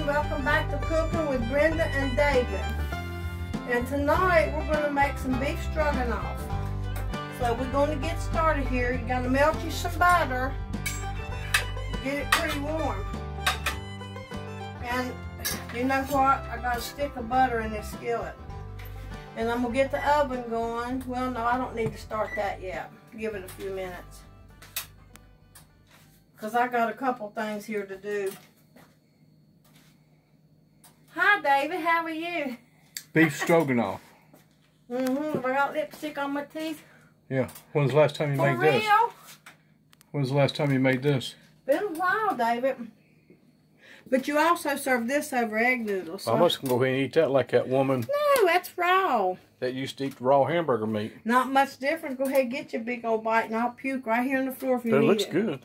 everyone, welcome back to Cooking with Brenda and David. And tonight we're going to make some beef stroganoff. So we're going to get started here. You got to melt you some butter, get it pretty warm. And you know what? I got a stick of butter in this skillet. And I'm going to get the oven going. Well, no, I don't need to start that yet. Give it a few minutes. Because I got a couple things here to do. Hi, David. How are you? Beef stroganoff. Have I got lipstick on my teeth? Yeah. When's the last time you made this? For real? When's the last time you made this? Been a while, David. But you also serve this over egg noodles. So. I must go ahead and eat that like that woman. No, that's raw. That used to eat raw hamburger meat. Not much different. Go ahead and get your big old bite and I'll puke right here on the floor if you need it. That looks good.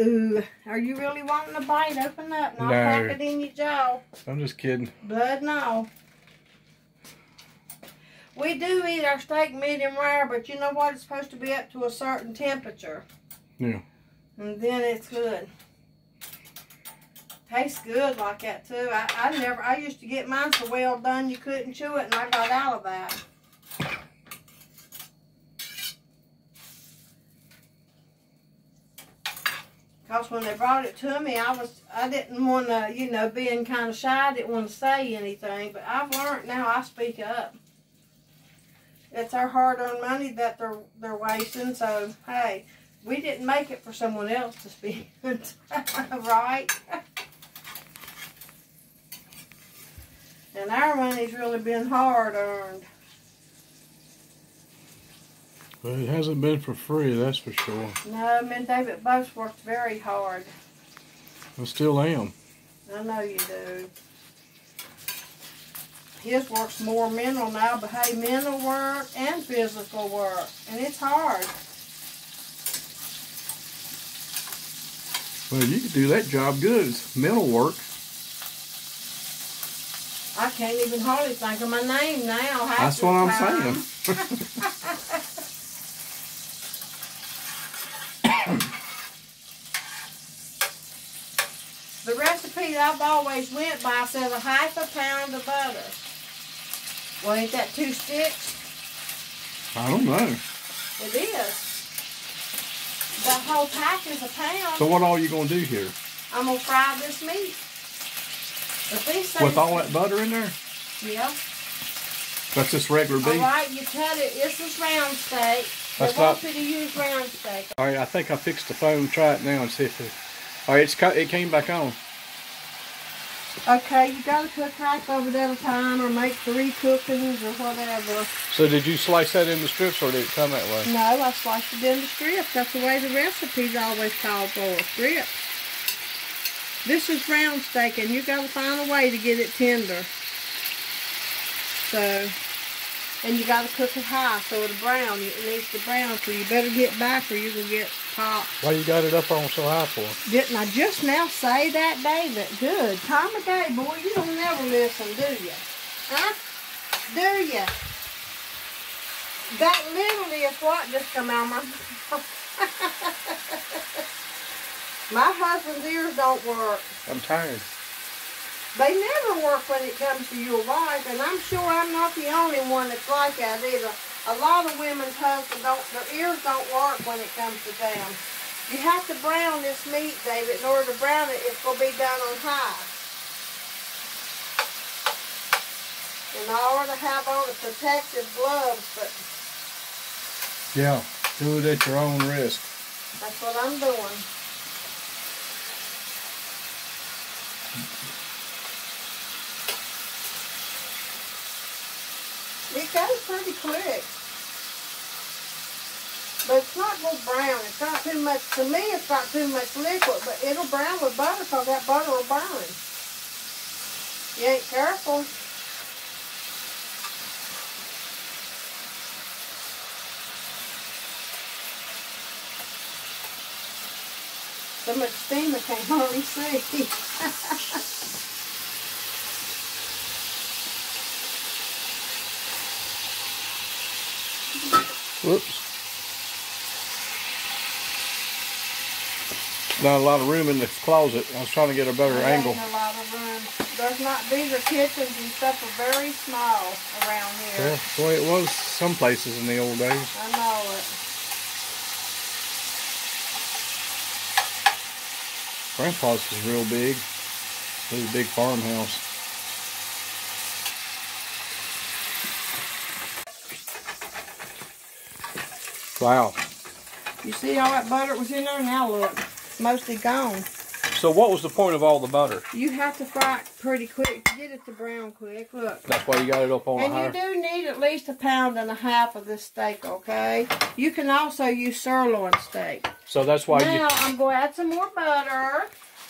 Ooh, are you really wanting a bite? Open up and I'll pack it in your jaw. I'm just kidding. But no. We do eat our steak medium rare, but you know what? It's supposed to be up to a certain temperature. Yeah. And then it's good. Tastes good like that too. I used to get mine so well done you couldn't chew it, and I got out of that. Because when they brought it to me, I didn't want to, you know, being kind of shy, I didn't want to say anything. But I've learned now I speak up. It's our hard-earned money that they're wasting. So hey, we didn't make it for someone else to speak, right? And our money's really been hard-earned. But it hasn't been for free, that's for sure. No, me and David both worked very hard. I still am. I know you do. His work's more mental now, but hey, mental work and physical work. And it's hard. Well, you can do that job good. It's mental work. I can't even hardly think of my name now. That's what I'm saying. The recipe that I've always went by says a ½ pound of butter. Well, ain't that 2 sticks? I don't know. It is. That whole pack is a pound. So what all you going to do here? I'm going to fry this meat. But these things, with all that butter in there? Yeah. That's just regular beef? Alright, you cut it. This is round steak. That's they want you to use round steak. Alright, I think I fixed the phone. Try it now and see if it... Alright, it came back on. Okay, you got to cook half of it at a time or make 3 cookings or whatever. So did you slice that into strips or did it come that way? No, I sliced it into strips. That's the way the recipe's always called for, strips. This is round steak and you got to find a way to get it tender. So, and you got to cook it high so it'll brown. It needs to brown, so you better get back or you will get popped. Why you got it up on so high for? Didn't I just now say that, David? Good. Time of day, boy. You don't never listen, do you? Huh? Do you? That literally is what just come out of my My husband's ears don't work. I'm tired. They never work when it comes to your wife, and I'm sure I'm not the only one that's like that either. A lot of women's husbands their ears don't work when it comes to them. You have to brown this meat, David. In order to brown it, it's going to be done on high. And I ought to have on the protective gloves, but... Yeah, do it at your own risk. That's what I'm doing. It goes pretty quick. But it's not going to brown. It's not too much, to me it's not too much liquid, but it'll brown with butter because that butter will burn. You ain't careful. So much steam I can't hardly see. Whoops. Not a lot of room in this closet. I was trying to get a better angle. Ain't a lot of room. There's not. These are kitchens and stuff are very small around here. Yeah, that's the way it was some places in the old days. I know it. Grandpa's was real big. Really big farmhouse. Wow. You see all that butter was in there? Now look, it's mostly gone. So what was the point of all the butter? You have to fry it pretty quick to get it to brown quick. Look. That's why you got it up on a higher. And you do need at least 1.5 pounds of this steak, okay? You can also use sirloin steak. So that's why now I'm going to add some more butter.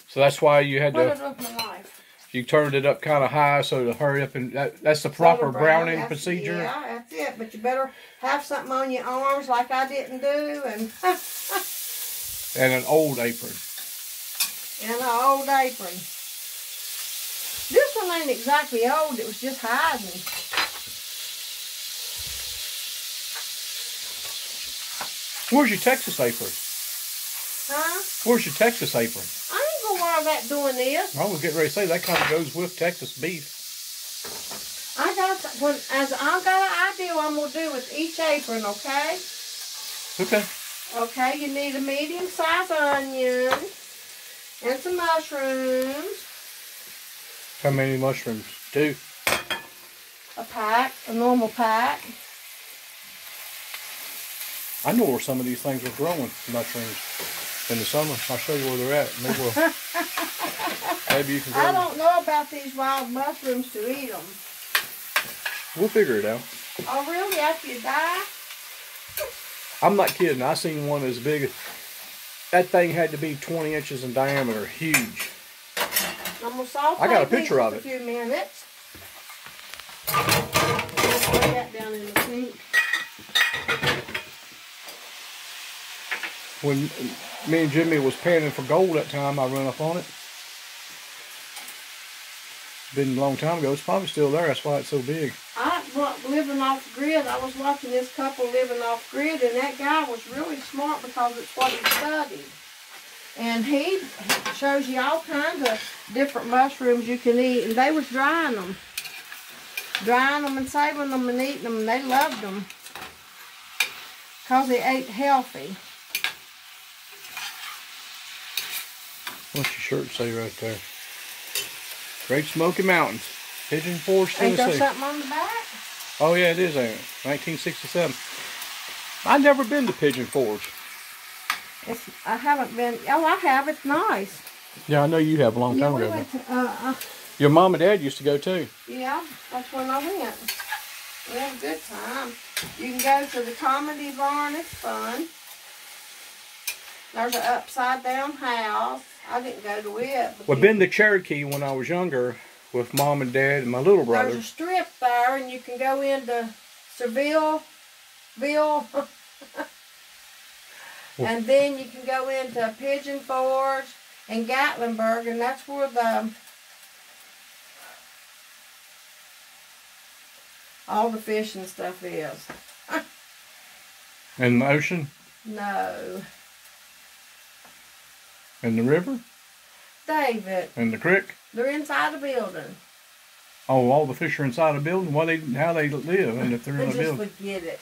So that's why you had to... Put it up my knife. You turned it up kind of high so to hurry up, and that's the proper browning procedure. Yeah, that's it. But you better have something on your arms like I didn't do, and and an old apron. And an old apron. This one ain't exactly old. It was just hiding. Where's your Texas apron? Huh? Where's your Texas apron? I ain't gonna worry about doing this. I was getting ready to say that kind of goes with Texas beef. I got an idea what I'm gonna do with each apron, okay? Okay. Okay, you need a medium-sized onion and some mushrooms. How many mushrooms? 2. A pack, a normal pack. I know where some of these things are growing, mushrooms, in the summer. I'll show you where they're at. Maybe, maybe you can grow I don't know about these wild mushrooms to eat them. We'll figure it out. Oh, really? After you die? I'm not kidding. I seen one as big as... That thing had to be 20 inches in diameter. Huge. I'm gonna saute I got a picture of it. A few minutes. Put that down in the sink. When me and Jimmy was panning for gold that time, I run up on it. Been a long time ago. It's probably still there. That's why it's so big. Living off grid. I was watching this couple living off grid, and that guy was really smart because it's what he studied. And he shows you all kinds of different mushrooms you can eat, and they was drying them and saving them and eating them, and they loved them because they ate healthy. What's your shirt say right there? Great Smoky Mountains, Pigeon Forge, Tennessee. Ain't there something on the back? Oh yeah, it is there. 1967. I've never been to Pigeon Forge. I haven't been. Oh, I have. It's nice. Yeah, I know you have a long time ago. Went to, your mom and dad used to go too. Yeah, that's when I went. We had a good time. You can go to the Comedy Barn. It's fun. There's an upside down house. I didn't go to it. Well, been to Cherokee when I was younger with mom and dad and my little brother. There's a strip there, and you can go into Seville, and then you can go into Pigeon Forge and Gatlinburg, and that's where all the fish and stuff is. And the ocean? No. And the river? David. And the creek? They're inside the building. Oh, all the fish are inside a building? How they live, and if they're in a building? Just forget it.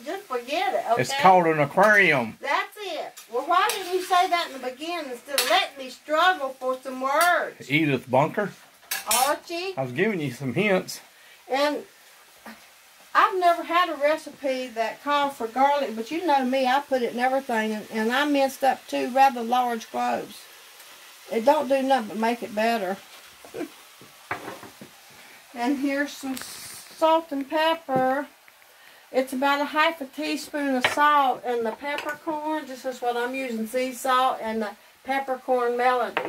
Just forget it, okay? It's called an aquarium. That's it. Well, why didn't you say that in the beginning instead of letting me struggle for some words? Edith Bunker. Archie. I was giving you some hints. And I've never had a recipe that called for garlic, but you know me, I put it in everything, and I minced up 2 rather large cloves. It don't do nothing but make it better. And here's some salt and pepper. It's about 1/2 teaspoon of salt, and the peppercorn, this is what I'm using, sea salt, and the peppercorn melody.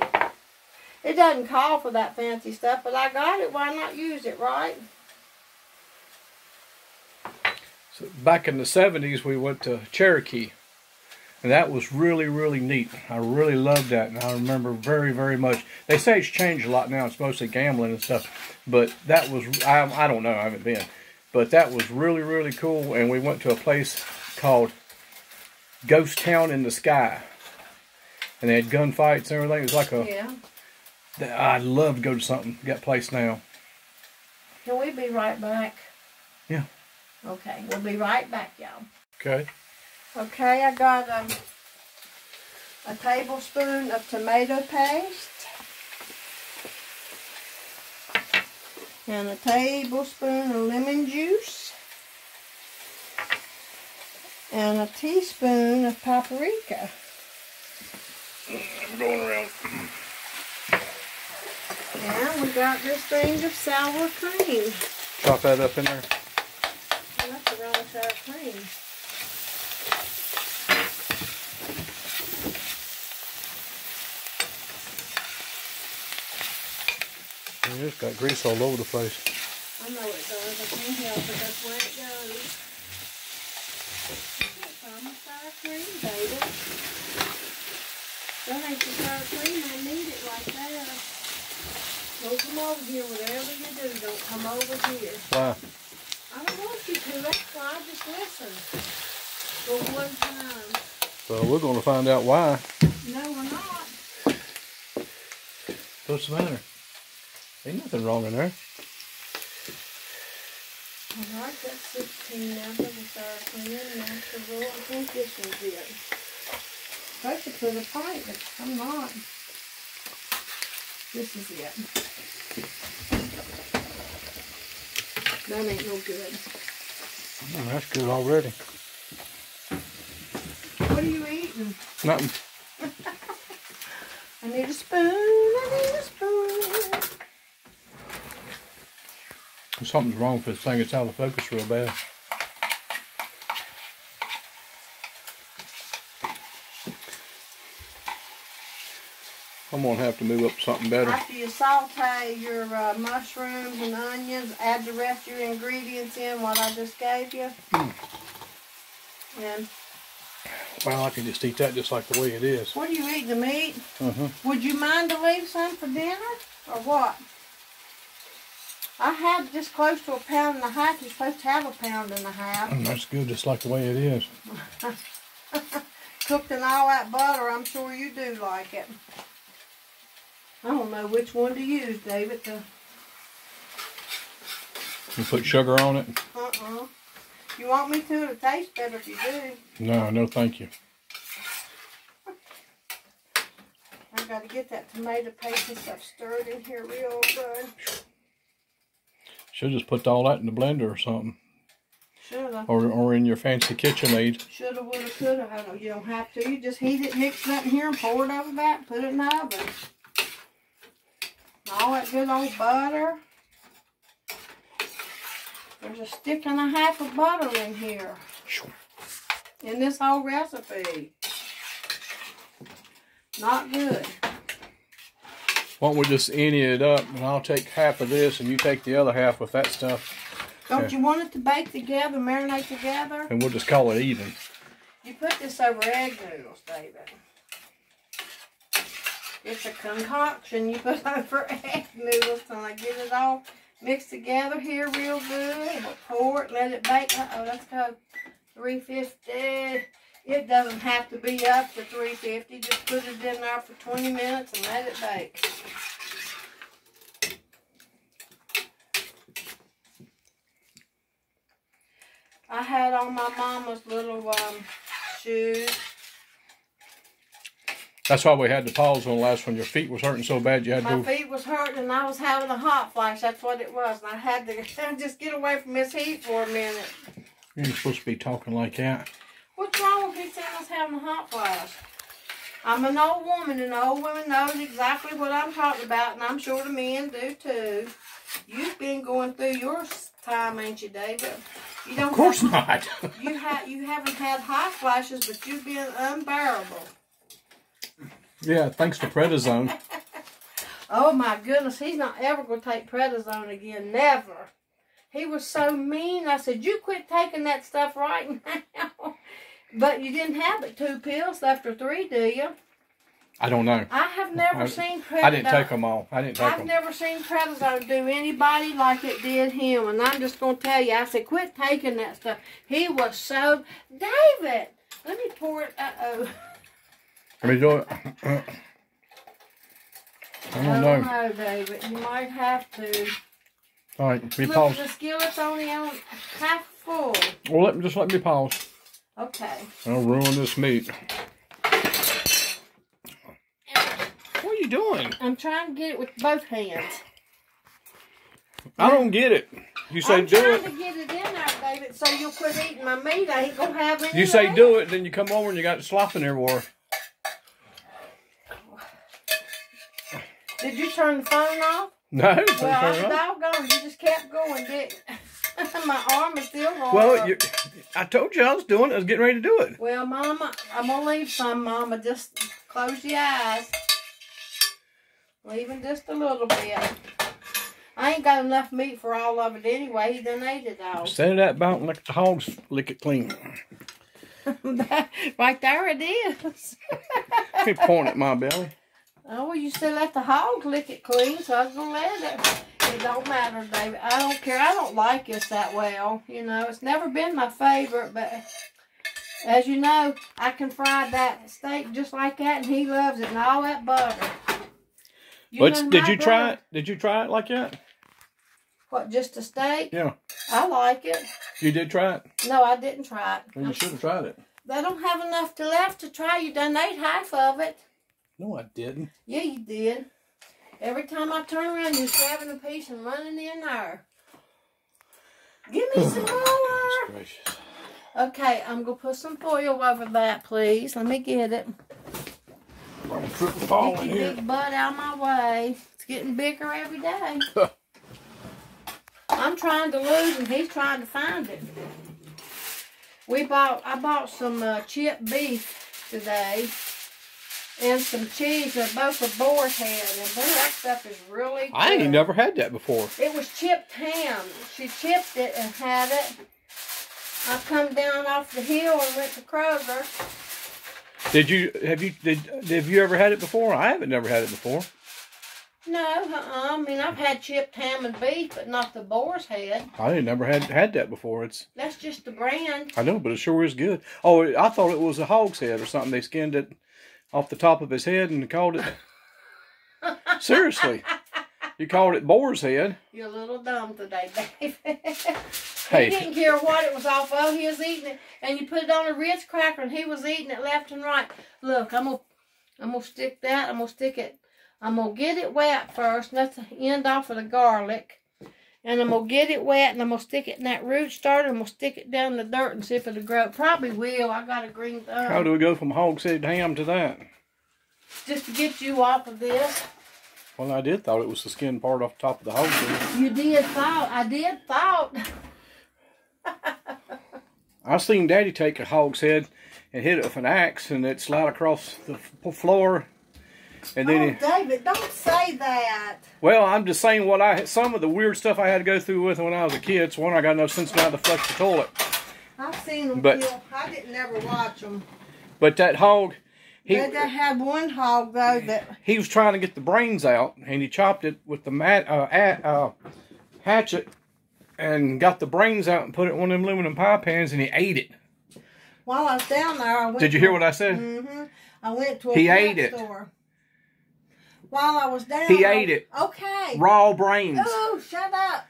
It doesn't call for that fancy stuff, but I got it. Why not use it, right? So back in the 70s, we went to Cherokee. And that was really, really neat. I really loved that, and I remember very, very much. They say it's changed a lot now. It's mostly gambling and stuff. But that was, I don't know, I haven't been. But that was really, really cool. And we went to a place called Ghost Town in the Sky. and they had gunfights and everything. It was like a... Yeah. I'd love to go to something, that place now. Can we be right back? Yeah. Okay, we'll be right back, y'all. Okay. Okay, I got a tablespoon of tomato paste. And a tablespoon of lemon juice. And a teaspoon of paprika. I'm going around. And we got this thing of sour cream. Chop that up in there. Well, that's the wrong sour cream. It's got grease all over the place. I know it does. I can't help it. That's where it goes. That's almost sour cream, baby. That ain't the sour cream. I need it like that. Don't come over here. Whatever you do, don't come over here. Why? I don't want you to. That's why. Just listen. For one time. Well, we're going to find out why. No, we're not. What's the matter? Ain't nothing wrong in there. Alright, that's 16 now for the sour cream. And that's the roll. I think this one's it. Supposed to put a pint, but I'm not. This is it. That ain't no good. Oh, that's good already. What are you eating? Nothing. I need a spoon. I need a spoon. Something's wrong with this thing. It's out of focus real bad. I'm going to have to move up to something better. After you saute your mushrooms and onions, add the rest of your ingredients in, what I just gave you. And well, I can just eat that just like the way it is. what are you eating, the meat? Mm-hmm. Would you mind to leave some for dinner, or what? I had just close to 1.5 pounds. You're supposed to have 1.5 pounds. And that's good just like the way it is. Cooked in all that butter, I'm sure you do like it. I don't know which one to use, David. You put sugar on it? You want me to? It'll taste better if you do. No, thank you. I got to get that tomato paste and stuff stirred in here real good. Should just put all that in the blender or something. Shoulda. Or in your fancy KitchenAid. Shoulda, woulda, coulda. I don't. You don't have to. You just heat it, mix it up in here, and pour it over that. Put it in the oven. All that good old butter. There's a stick and a half of butter in here. In this whole recipe. Not good. Why don't we just ante it up, and I'll take half of this, and you take the other half with that stuff. Don't you want it to bake together, marinate together? And we'll just call it even. You put this over egg noodles, David. It's a concoction you put over egg noodles, and I get it all mixed together here real good. And we'll pour it, let it bake. Uh-oh, let's go 350. It doesn't have to be up to 350. Just put it in there for 20 minutes and let it bake. I had on my mama's little shoes. That's why we had to pause on the last one. Your feet was hurting so bad you had to... My feet was hurting and I was having a hot flash. That's what it was. And I had to just get away from this heat for a minute. You ain't supposed to be talking like that. What's wrong with me saying I was having a hot flash? I'm an old woman, and the old woman knows exactly what I'm talking about, and I'm sure the men do too. You've been going through your time, ain't you, David? You don't. Of course not. You haven't had hot flashes, but you've been unbearable. Yeah, thanks for prednisone. Oh my goodness, he's not ever going to take prednisone again. Never. He was so mean. I said, you quit taking that stuff right now. But you didn't have it 2 pills after 3, do you? I don't know. I have never seen prednisone. I didn't take them all. I've never seen prednisone do anybody like it did him. And I'm just going to tell you, I said, quit taking that stuff. He was so... David! Let me pour it... Uh-oh. Let me do it. I don't know, David. You might have to. All right, let me Look, pause. the skillet's only on half full. Well, let me pause. Okay. I'll ruin this meat. What are you doing? I'm trying to get it with both hands. I don't get it. You say do it. I'm trying to get it in there, David, so you'll quit eating my meat. I ain't gonna have any. You say do it, then you come over and you got it slopping everywhere. Did you turn the phone off? No. Well, I'm doggone. You just kept going, didn't you? My arm is still hard. Well, I told you I was doing it. I was getting ready to do it. Well, Mama, I'm gonna leave some, Mama. Just close your eyes. Leaving just a little bit. I ain't got enough meat for all of it anyway. He done ate it all. Set it out about and let the hogs lick it clean. Right there it is. Let me point at my belly. Oh, well, you said let the hogs lick it clean, so I was going to let it. It don't matter, David. I don't care. I don't like this that well. You know, it's never been my favorite, but as you know, I can fry that steak just like that, and he loves it, and all that butter. Did you try it? Did you try it like that? What, just a steak? Yeah. I like it. You did try it? No, I didn't try it. Well, you should have tried it. They don't have enough left to try. You done ate half of it. No, I didn't. Yeah, you did. Every time I turn around, you're grabbing a piece and running in there. Give me some more. Gracious. Okay, I'm going to put some foil over that, please. Let me get it. I'm triple falling Get your here. big butt out of my way. It's getting bigger every day. I'm trying to lose and he's trying to find it. I bought some chipped beef today and some cheese that both are boar's head, and boy, that stuff is really good. I ain't never had that before. It was chipped ham. She chipped it and had it. I come down off the hill and went to Kroger. Have you ever had it before? I haven't never had it before. No, I mean, I've had chipped ham and beef, but not the boar's head. I ain't never had that before. That's just the brand. I know, but it sure is good. Oh, I thought it was a hog's head or something. They skinned it off the top of his head and called it... Seriously. You called it boar's head. You're a little dumb today, Dave. Hey. He didn't care what it was off of. He was eating it, and you put it on a Ritz cracker, and he was eating it left and right. Look, I'm gonna stick that. I'm gonna stick it. I'm gonna get it wet first. And that's the end off of the garlic, and I'm gonna get it wet, and I'm gonna stick it in that root starter. I'm gonna stick it down in the dirt and see if it'll grow. Probably will. I got a green thumb. How do we go from hog's head ham to that? Just to get you off of this. Well, I did thought it was the skin part off the top of the hog's head. You did thought. I did thought. I seen Daddy take a hog's head and hit it with an axe, and it slid across the floor. And then David, don't say that. Well, I'm just saying some of the weird stuff I had to go through with when I was a kid. It's one I got no sense now to flush the toilet. I've seen them kill. I didn't never watch them. But that hog, They had one hog though that he was trying to get the brains out, and he chopped it with the hatchet. And got the brains out and put it in one of them aluminum pie pans, and he ate it. While I was down there, I went. Did you hear what I said? Mm-hmm. I went to a pet store. While I was down, he ate it. Okay. Raw brains. Oh, shut up!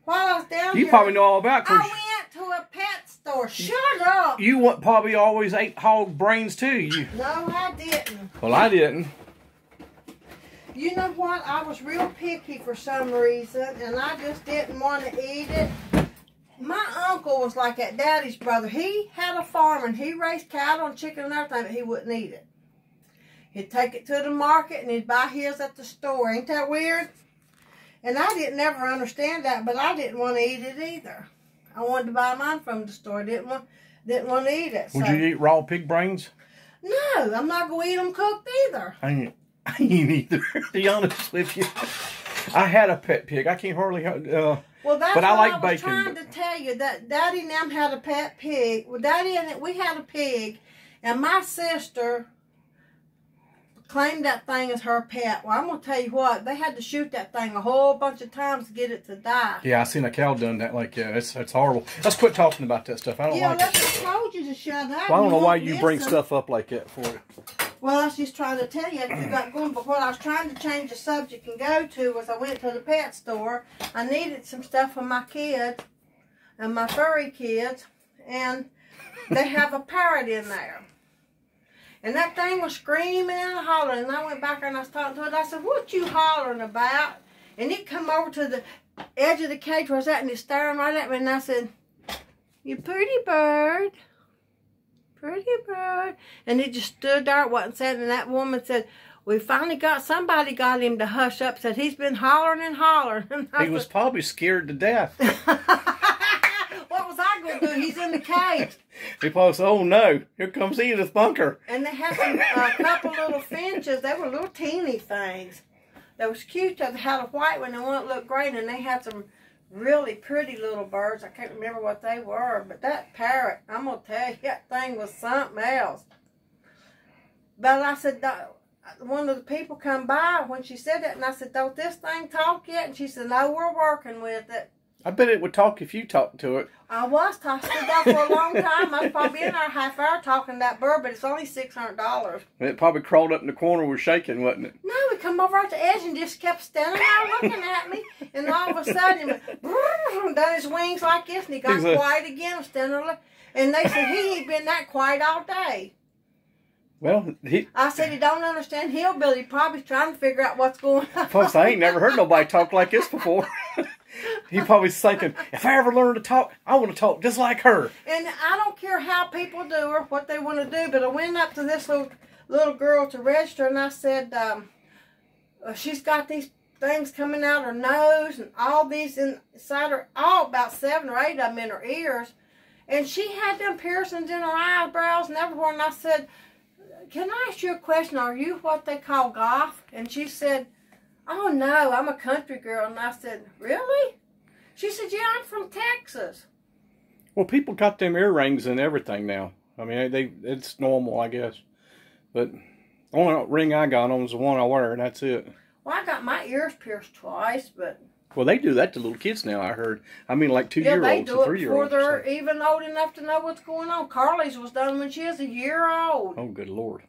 While I was down you probably know all about. I went to a pet store. Shut up! You probably always ate hog brains too. No, I didn't. Well, I didn't. You know what? I was real picky for some reason, and I just didn't want to eat it. My uncle was like that Daddy's brother. He had a farm, and he raised cattle and chicken and everything, but he wouldn't eat it. He'd take it to the market, and he'd buy his at the store. Ain't that weird? And I didn't ever understand that, but I didn't want to eat it either. I wanted to buy mine from the store. Didn't want to eat it. Would you eat raw pig brains? No, I'm not going to eat them cooked either. I ain't either, to be honest with you. I had a pet pig. I can't hardly... well, that's but I like what I was bacon. trying to tell you, that Daddy and them had a pet pig. Well, Daddy and we had a pig, and my sister claimed that thing as her pet. Well, I'm going to tell you what, they had to shoot that thing a whole bunch of times to get it to die. Yeah, I seen a cow done that. Like, yeah, it's horrible. Let's quit talking about that stuff. I don't like it. I told you to shut up. Well, I don't know why you bring stuff up like that for it. Well, I was just trying to tell you you got going, but what I was trying to change the subject and go to was I went to the pet store. I needed some stuff for my kids and my furry kids, and they have a parrot in there. And that thing was screaming and hollering, and I went back there and I was talking to it. I said, "What you hollering about?" And it come over to the edge of the cage where I was at, and it's staring right at me, and I said, "You pretty bird. Pretty bird." And it just stood there, wasn't saying, and that woman said, "We finally somebody got him to hush up," said, "He's been hollering and hollering." And he was probably scared to death. What was I going to do? He's in the cage. He probably said, "Oh no, here comes Edith Bunker." And they had a couple little finches. They were little teeny things. They was cute. They had a white one and one that looked great, and they had some really pretty little birds. I can't remember what they were, but that parrot, I'm going to tell you, that thing was something else. But I said, one of the people come by when she said that, and I said, "Don't this thing talk yet?" And she said, "No, we're working with it." I bet it would talk if you talked to it. I was talking to that for a long time. I was probably in there a half hour talking to that bird, but it's only $600. It probably crawled up in the corner was shaking, wasn't it? No, he come over at the edge and just kept standing there looking at me. And all of a sudden, he went, done his wings like this, and he got quiet again, standing there. And they said he ain't been that quiet all day. Well, I said, "He don't understand hillbilly. He probably trying to figure out what's going on." Folks, I ain't never heard nobody talk like this before. He probably thinking, if I ever learn to talk, I want to talk just like her. And I don't care how people do or what they want to do, but I went up to this little girl to register, and I said, she's got these things coming out her nose and all these inside her, all about 7 or 8 of them in her ears. And she had them piercings in her eyebrows and everywhere. And I said, "Can I ask you a question? Are you what they call goth?" And she said, "Oh, no, I'm a country girl." And I said, "Really?" She said, "Yeah, I'm from Texas." Well, people got them earrings and everything now. I mean, it's normal, I guess. But the only ring I got on is the one I wear, and that's it. Well, I got my ears pierced twice, but... Well, they do that to little kids now, I heard. I mean, like 2-year-olds and 3-year-olds. Yeah, they do it before they're even old enough to know what's going on. Carly's was done when she was a year old. Oh, good Lord.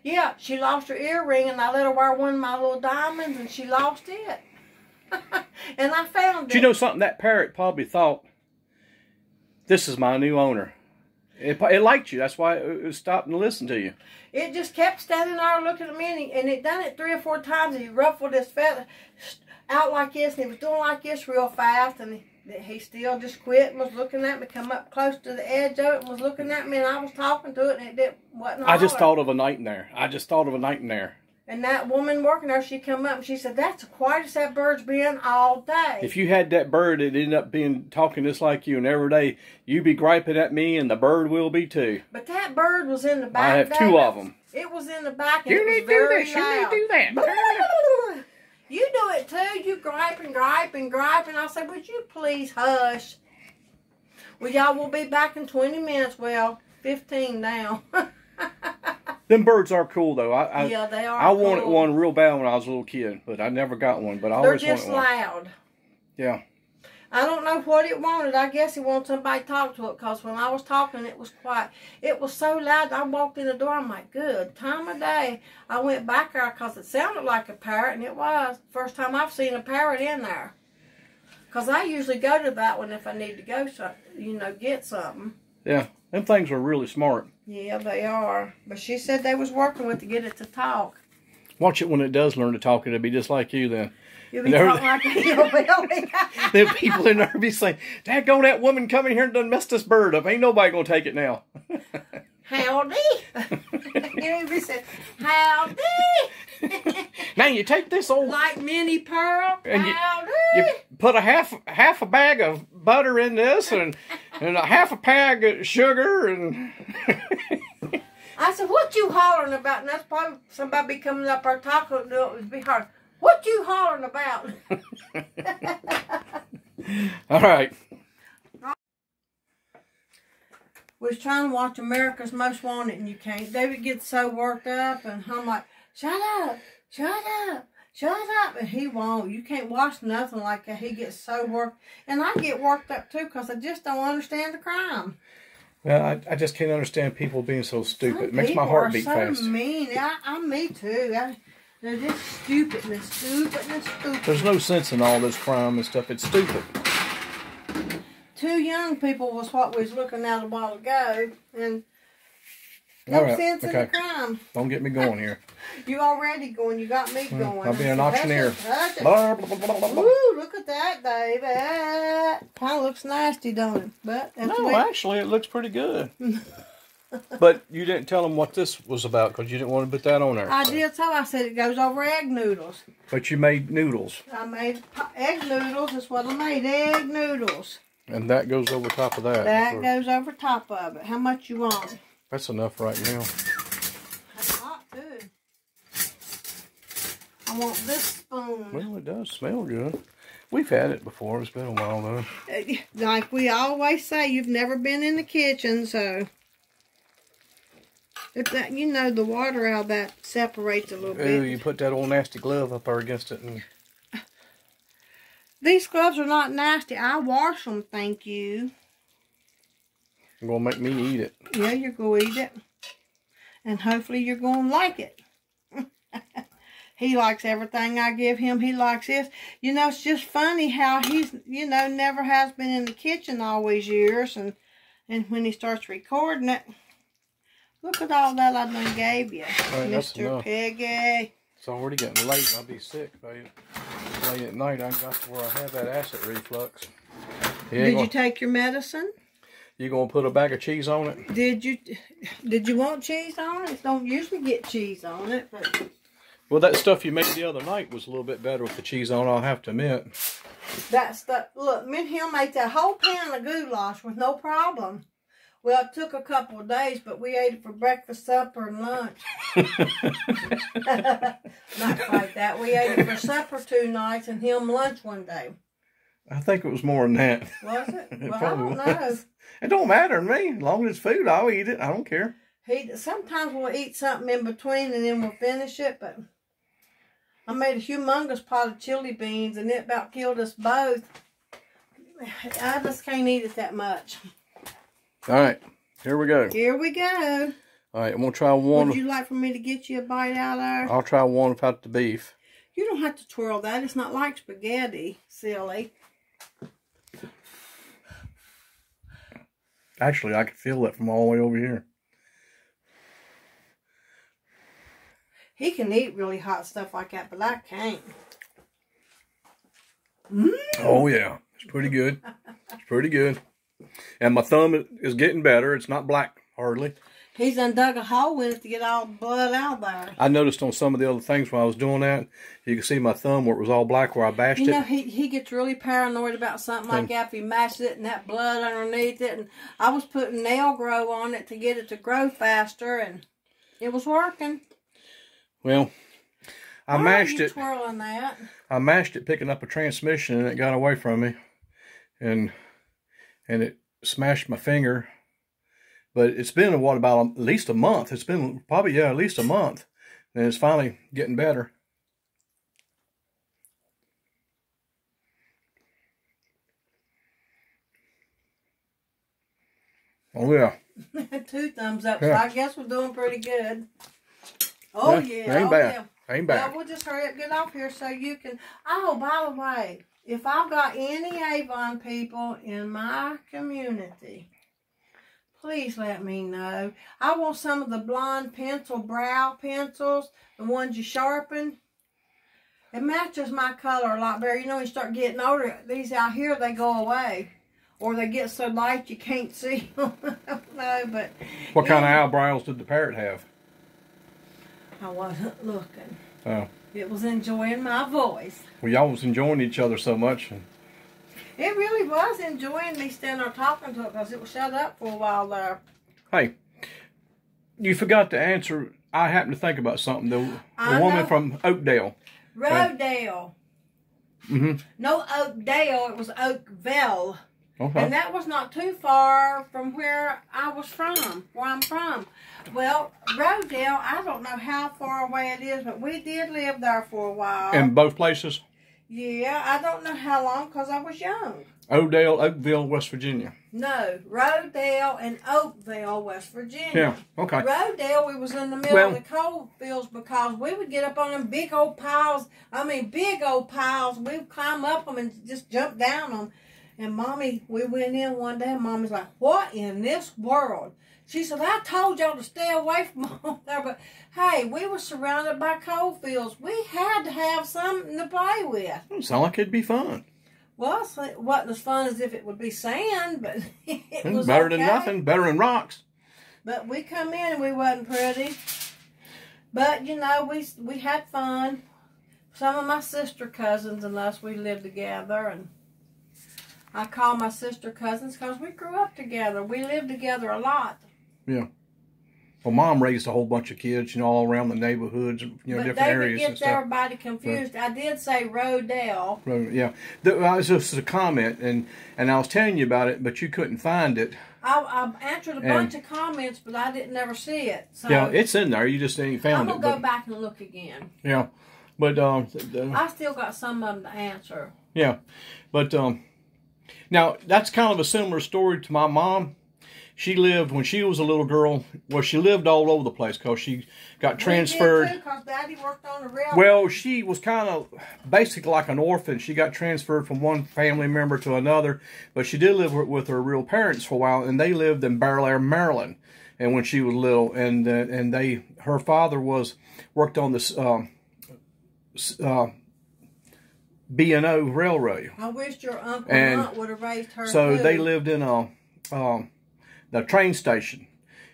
Yeah, she lost her earring, and I let her wear one of my little diamonds, and she lost it. And I found it. Do you know something? That parrot probably thought, "This is my new owner." It liked you. That's why it stopped and listened to you. It just kept standing there looking at me, and it done it 3 or 4 times, and he ruffled his feather out like this, and he was doing like this real fast, and he still just quit and was looking at me, come up close to the edge of it and was looking at me, and I was talking to it, and it wasn't I just thought of a night in there. And that woman working there, she come up and she said, "That's the quietest that bird's been all day." If you had that bird, it ended up being talking just like you, and every day you be griping at me, and the bird will be too. But that bird was in the back. I have 2 of them. It was in the back, and You it was need to do very this. loud. You need to do that. You do it too. You gripe and gripe and gripe, and I said, "Would you please hush?" Well, y'all will be back in 20 minutes. Well, 15 now. Them birds are cool, though. Yeah, they are. I wanted one real bad when I was a little kid, but I never got one. But I always wanted one. They're just loud. Yeah. I don't know what it wanted. I guess it wanted somebody to talk to it, because when I was talking, it was quiet. It was so loud, I walked in the door, I'm like, good time of day. I went back there because it sounded like a parrot, and it was. First time I've seen a parrot in there. Because I usually go to that one if I need to go, get something. Yeah, them things are really smart. Yeah, they are. But she said they was working with to get it to talk. Watch it when it does learn to talk. It'll be just like you then. You'll be talking like a hillbilly. Then people in there be saying, "Daggone, that woman coming here and done messed this bird up. Ain't nobody going to take it now." Howdy. You be saying, "Howdy." Now you take this old... Like Minnie Pearl. And Howdy. you put a half a bag of butter in this and a half a bag of sugar and... I said, "What you hollering about?" And that's probably somebody be coming up our taco and it would be hard. "What you hollering about?" All right. We was trying to watch America's Most Wanted, and you can't. David gets so worked up, and I'm like, shut up, shut up, shut up. And he won't. You can't watch nothing like that. He gets so worked. And I get worked up too because I just don't understand the crime. Well, I just can't understand people being so stupid. It makes my heart beat fast. So mean. I'm me too. They're just stupidness. There's no sense in all this crime and stuff. It's stupid. 2 young people was what we was looking at a while ago, and no sense in the crime. Don't get me going here. You already going. You got me going. I'll be an auctioneer. Ooh, look at that, David. Kind of looks nasty, don't it? But that's no, actually, it looks pretty good. But you didn't tell them what this was about because you didn't want to put that on there. I did, so I said it goes over egg noodles. But you made noodles. I made egg noodles. That's what I made, egg noodles. And that goes over top of that. That goes over top of it. How much you want? That's enough right now. That's hot, too. I want this spoon. Well, it does smell good. We've had it before. It's been a while, though. Like we always say, you've never been in the kitchen, so... If that, you know, the water out of that separates a little bit. Ooh, you put that old nasty glove up there against it. And... These gloves are not nasty. I wash them, thank you. You're going to make me eat it. Yeah, you're going to eat it. And hopefully you're going to like it. He likes everything I give him. He likes this. You know, it's just funny how he's, you know, never has been in the kitchen all these years. And when he starts recording it, look at all that I done gave you, right, Mr. Piggy. It's already getting late and I'll be sick, babe. Late at night, I got to where I have that acid reflux. Did you take your medicine? You gonna put a bag of cheese on it? Did you want cheese on it? Don't usually get cheese on it, but... Well, that stuff you made the other night was a little bit better with the cheese on, I'll have to admit. That stuff, look, me and him ate that whole pan of goulash with no problem. Well, it took a couple of days, but we ate it for breakfast, supper, and lunch. Not quite that. We ate it for supper 2 nights and him lunch one day. I think it was more than that. Was it? Well, I don't know. It don't matter to me. As long as it's food, I'll eat it. I don't care. Sometimes we'll eat something in between and then we'll finish it, but I made a humongous pot of chili beans and it about killed us both. I just can't eat it that much. All right, here we go. Here we go. All right, I'm going to try one. Would you like for me to get you a bite out there? I'll try one without the beef. You don't have to twirl that. It's not like spaghetti, silly. Actually, I can feel it from all the way over here. He can eat really hot stuff like that, but I can't. Mm. Oh, yeah. It's pretty good. It's pretty good. And my thumb is getting better. It's not black, hardly. He's done dug a hole in it to get all the blood out there. I noticed on some of the other things when I was doing that, you can see my thumb where it was all black where I bashed it. You know, he gets really paranoid about something like that if he mashes it and that blood underneath it. And I was putting nail grow on it to get it to grow faster, and it was working. Well, I mashed it. Twirling that? I mashed it picking up a transmission, and it got away from me. And it smashed my finger. But it's been, what, about at least a month. It's been probably, yeah, at least a month. And it's finally getting better. Oh, yeah. 2 thumbs up. Yeah. So I guess we're doing pretty good. Oh, yeah. Ain't bad. Yeah. Ain't bad. Well, we'll just hurry up, get off here so you can... Oh, by the way, if I've got any Avon people in my community, please let me know. I want some of the blonde pencil brow pencils, the ones you sharpen. It matches my color a lot better. You know, when you start getting older, these out here, they go away. Or they get so light you can't see them. I don't know, but... What kind of eyebrows did the parrot have? I wasn't looking. Oh. It was enjoying my voice. Well, y'all was enjoying each other so much. It really was enjoying me standing there talking to it because it was shut up for a while there. Hey, you forgot to answer. I happened to think about something. The woman from Oakdale. Rodale. Mm-hmm. No Oakdale, it was Oakville. Okay. And that was not too far from where I'm from. Well, Rodale, I don't know how far away it is, but we did live there for a while. In both places? Yeah, I don't know how long because I was young. Oakville, West Virginia. No, Rodale and Oakville, West Virginia. Yeah, okay. Rodale, we was in the middle of the coal fields because we would get up on them big old piles. We would climb up them and just jump down them. And Mommy, we went in one day and Mommy's like, what in this world? She said, I told y'all to stay away from all there, but hey, we were surrounded by coal fields. We had to have something to play with. It sounds like it'd be fun. Well, it wasn't as fun as if it would be sand, but it was better okay. than nothing, better than rocks. But we come in and we wasn't pretty. But, you know, we had fun. Some of my sister cousins and us, we lived together. And I call my sister cousins because we grew up together. We lived together a lot. Yeah. Well, Mom raised a whole bunch of kids, all around the neighborhoods, different areas and stuff. But they would get everybody confused. I did say Rodale. Yeah. It was just a comment, and I was telling you about it, but you couldn't find it. I answered a bunch of comments, but I didn't never see it. So yeah, it's in there. You just ain't found it. I'm going to go back and look again. Yeah. But I still got some of them to answer. Yeah. But now, that's kind of a similar story to my mom. She lived, when she was a little girl, she lived all over the place because she got transferred. We did too, because Daddy worked on the railroad. Well, she was kind of basically like an orphan. She got transferred from one family member to another, but she did live with her real parents for a while, and they lived in Bear Lair, Maryland. And when she was little, and her father worked on this B&O railroad. I wish your uncle and aunt would have raised her. So too. they lived in the train station,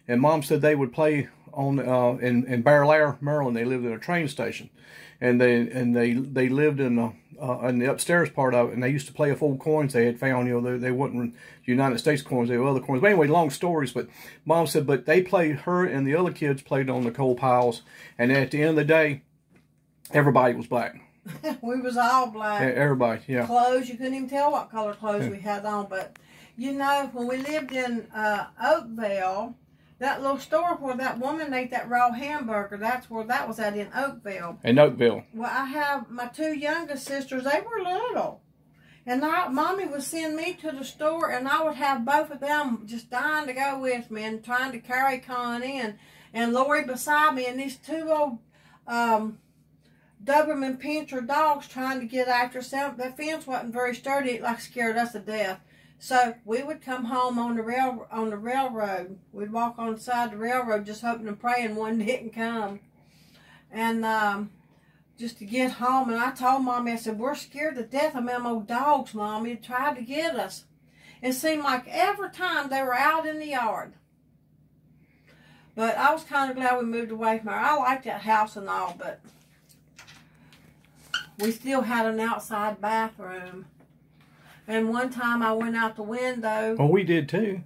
and Mom said they would play on in Bear Lair, Maryland. They lived in a train station, and they lived in the upstairs part of it, and they used to play with old coins they had found. They weren't United States coins; they were other coins. But anyway, long stories. But Mom said, but they played, her and the other kids played on the coal piles, and at the end of the day, everybody was black. We was all black. Everybody, yeah. Clothes, you couldn't even tell what color clothes we had on, but. You know, when we lived in Oakville, that little store where that woman ate that raw hamburger, that's where that was at, in Oakville. In Oakville. Well, I have my two youngest sisters, they were little. And Mommy would send me to the store, and I would have both of them just dying to go with me and trying to carry Connie and Lori beside me, and these two old Doberman Pinscher dogs trying to get after some. That fence wasn't very sturdy, it like scared us to death. So we would come home on the railroad. We'd walk on the side of the railroad just hoping and praying one didn't come. And just to get home. And I told Mommy, I said, we're scared to death of them old dogs, Mommy. They tried to get us. It seemed like every time they were out in the yard. But I was kind of glad we moved away from her. I liked that house and all, but we still had an outside bathroom. And one time I went out the window. Oh, we did too.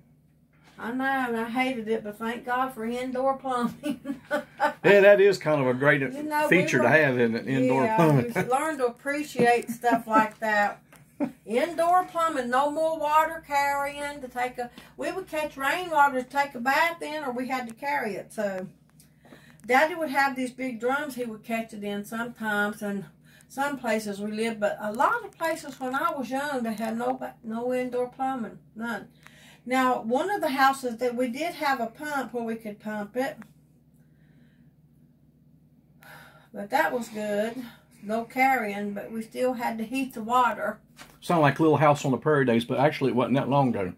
I know, and I hated it, but thank God for indoor plumbing. Yeah, that is kind of a great feature to have, isn't it? Indoor plumbing. Yeah, we learned to appreciate stuff like that. Indoor plumbing, no more water carrying to take we would catch rainwater to take a bath in, or we had to carry it. So Daddy would have these big drums he would catch it in sometimes, and some places we lived, but a lot of places when I was young, they had no indoor plumbing, none. Now, one of the houses that we did have a pump where we could pump it, but that was good. No carrying, but we still had to heat the water. Sound like Little House on the Prairie days, but actually it wasn't that long ago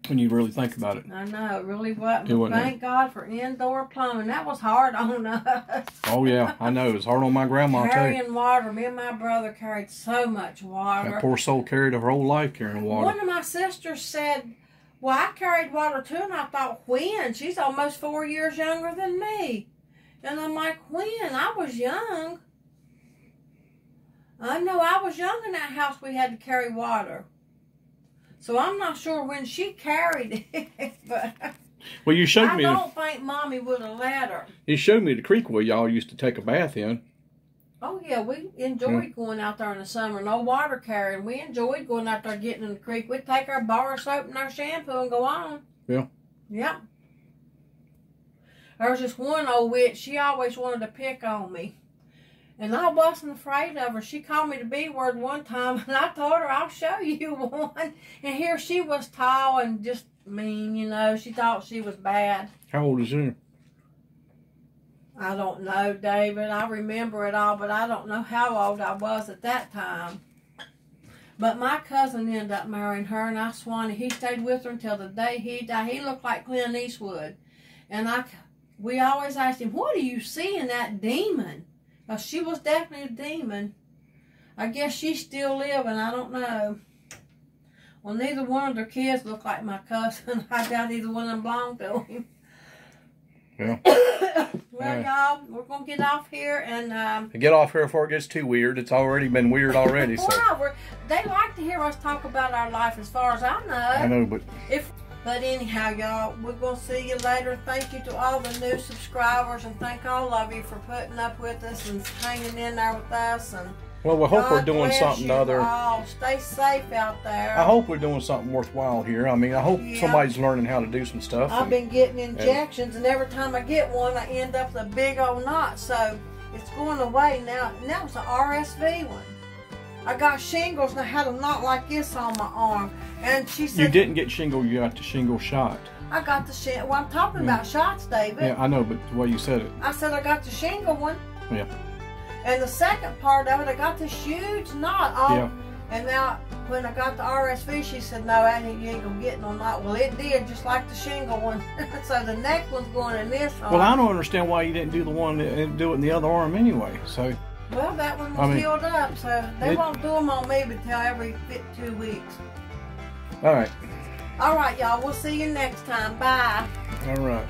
when you really think about it. I know, it really wasn't. Thank God for indoor plumbing. That was hard on us. Oh, yeah, I know. It was hard on my grandma, too. Carrying water. Me and my brother carried so much water. That poor soul carried her whole life carrying water. One of my sisters said, well, I carried water, too, and I thought, when? She's almost 4 years younger than me. And I'm like, when? I was young. I know I was young in that house we had to carry water. So I'm not sure when she carried it, but well, you showed me. I don't think Mommy would have let her. You showed me the creek where y'all used to take a bath in. Oh, yeah, we enjoyed going out there in the summer. No water carrying. We enjoyed going out there getting in the creek. We'd take our bar soap and our shampoo and go on. Yeah. Yep. There was this one old witch. She always wanted to pick on me. And I wasn't afraid of her. She called me the B word one time, and I told her, I'll show you one. And here she was tall and just mean, you know. She thought she was bad. How old is she? I don't know, David. I remember it all, but I don't know how old I was at that time. But my cousin ended up marrying her, and I swan, he stayed with her until the day he died. He looked like Clint Eastwood. And we always asked him, what do you see in that demon? Well, she was definitely a demon. I guess she's still living. I don't know. Well, neither one of their kids look like my cousin. I doubt either one of them belonged to him. Yeah. Well, y'all, we're going to get off here and... get off here before it gets too weird. It's already been weird already. So. Wow, they like to hear us talk about our life as far as I know. I know, but... But anyhow, y'all, we're going to see you later. Thank you to all the new subscribers, and thank all of you for putting up with us and hanging in there with us. And well, we hope we're God doing bless something you other. all. Stay safe out there. I hope we're doing something worthwhile here. I mean, I hope somebody's learning how to do some stuff. I've been getting injections, and every time I get one, I end up with a big old knot. So it's going away now. And that was an RSV one. I got shingles, and I had a knot like this on my arm. And she said... You didn't get shingle, you got the shingle shot. I got the shingle. Well, I'm talking about shots, David. Yeah, I know, but the way you said it. I said I got the shingle one. Yeah. And the second part of it, I got this huge knot on. Yeah. And now, when I got the RSV, she said, no, you ain't going to get no knot. Well, it did, just like the shingle one. So the next one's going in this arm. Well, I don't understand why you didn't do the one and do it in the other arm anyway. So. Well, that one was healed up, so they won't do them on me until every 2 weeks. All right. All right, y'all. We'll see you next time. Bye. All right.